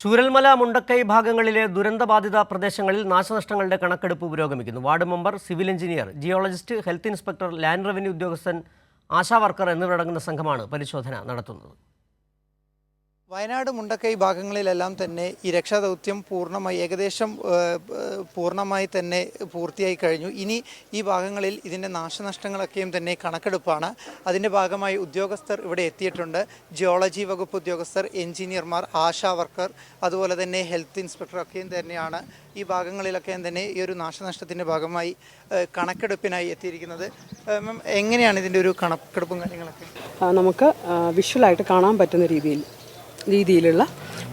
ചൂരൽമല മുണ്ടക്കൈ ഭാഗങ്ങളിലെ ദുരന്തബാധിത പ്രദേശങ്ങളിൽ നാശനഷ്ടങ്ങളുടെ കണക്കെടുപ്പ് പുരോഗമിക്കുന്നു. Ward member, civil engineer, geologist, health inspector, land revenue ഉദ്യോഗസ്ഥൻ, ആശാ വർക്കർ എന്നിവരടങ്ങുന്ന സംഘമാണ് പരിശോധന നടത്തുന്നത്. വയനാട് മുണ്ടക്കൈ ഭാഗങ്ങളിലെല്ലാം തന്നെ ഈ രക്ഷാദൗത്യം ഏകദേശം പൂർണ്ണമായി തന്നെ പൂർത്തിയായി കഴിഞ്ഞു. ഇനി ഈ ഭാഗങ്ങളിൽ ഇതിൻ്റെ നാശനഷ്ടങ്ങളൊക്കെയും തന്നെ കണക്കെടുപ്പാണ്. അതിൻ്റെ ഭാഗമായി ഉദ്യോഗസ്ഥർ ഇവിടെ എത്തിയിട്ടുണ്ട്. ജിയോളജി വകുപ്പ് ഉദ്യോഗസ്ഥർ, എഞ്ചിനീയർമാർ, ആശാ വർക്കർ, അതുപോലെ തന്നെ ഹെൽത്ത് ഇൻസ്പെക്ടറൊക്കെയും തന്നെയാണ് ഈ ഭാഗങ്ങളിലൊക്കെയും തന്നെ ഈ ഒരു നാശനഷ്ടത്തിൻ്റെ ഭാഗമായി കണക്കെടുപ്പിനായി എത്തിയിരിക്കുന്നത്. എങ്ങനെയാണ് ഇതിൻ്റെ ഒരു കണക്കെടുപ്പും കാര്യങ്ങളൊക്കെ? നമുക്ക് വിഷ്വലായിട്ട് കാണാൻ പറ്റുന്ന രീതിയിലുള്ള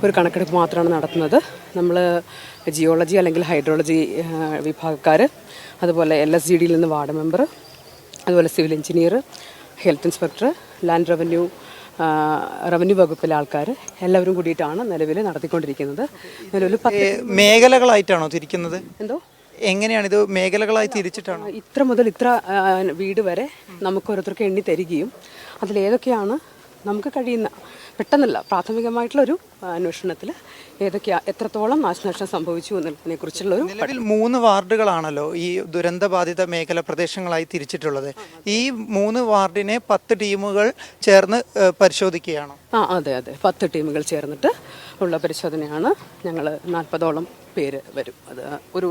ഒരു കണക്കെടുപ്പ് മാത്രമാണ് നടത്തുന്നത്. നമ്മൾ ജിയോളജി അല്ലെങ്കിൽ ഹൈഡ്രോളജി വിഭാഗക്കാർ, അതുപോലെ LSGDയിൽ നിന്ന് വാർഡ് മെമ്പർ, അതുപോലെ civil engineer, health inspector, land revenue വകുപ്പിലെ ആൾക്കാർ എല്ലാവരും കൂടിയിട്ടാണ് നിലവിൽ നടത്തിക്കൊണ്ടിരിക്കുന്നത്. നിലവിൽ മേഖലകളായിട്ടാണോ തിരിക്കുന്നത്? എന്തോ എങ്ങനെയാണ് ഇത് മേഖലകളായി തിരിച്ചിട്ടാണോ? ഇത്ര മുതൽ ഇത്ര വീട് വരെ നമുക്ക് ഓരോരുത്തർക്ക് എണ്ണി തരികയും അതിലേതൊക്കെയാണ് നമുക്ക് കഴിയുന്ന, പെട്ടെന്നല്ല, പ്രാഥമികമായിട്ടുള്ളൊരു അന്വേഷണത്തിൽ എത്രത്തോളം നാശനഷ്ടം സംഭവിച്ചു എന്നതിനെ കുറിച്ചുള്ളൊരു. നിലവിൽ 3 വാർഡുകളാണല്ലോ ഈ ദുരന്തബാധിത മേഖല പ്രദേശങ്ങളായി തിരിച്ചിട്ടുള്ളത്. ഈ 3 വാർഡിനെ 10 ടീമുകൾ ചേർന്ന് പരിശോധിക്കുകയാണോ? അതെ, 10 ടീമുകൾ ചേർന്നിട്ട് ഉള്ള പരിശോധനയാണ്. ഞങ്ങൾ 40ഓളം പേര് വരും. അത് ഒരു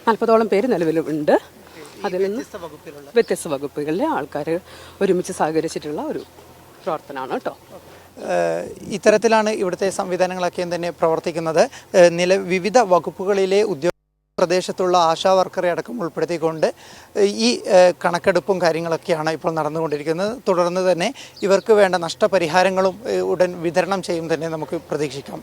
40ഓളം പേര് നിലവിലുണ്ട്. അതിൽ നിന്ന് വ്യത്യസ്ത വകുപ്പുകളിലെ ആൾക്കാർ ഒരുമിച്ച് സഹകരിച്ചിട്ടുള്ള ഒരു പ്രവർത്തനമാണ് കേട്ടോ. ഇത്തരത്തിലാണ് ഇവിടുത്തെ സംവിധാനങ്ങളൊക്കെയും തന്നെ പ്രവർത്തിക്കുന്നത്. വിവിധ വകുപ്പുകളിലെ പ്രദേശത്തുള്ള ആശാ വർക്കറെ അടക്കം ഉൾപ്പെടുത്തിക്കൊണ്ട് ഈ കണക്കെടുപ്പും കാര്യങ്ങളൊക്കെയാണ് ഇപ്പോൾ നടന്നുകൊണ്ടിരിക്കുന്നത്. തുടർന്ന് തന്നെ ഇവർക്ക് വേണ്ട നഷ്ടപരിഹാരങ്ങളും ഉടൻ വിതരണം ചെയ്യും തന്നെ നമുക്ക് പ്രതീക്ഷിക്കാം.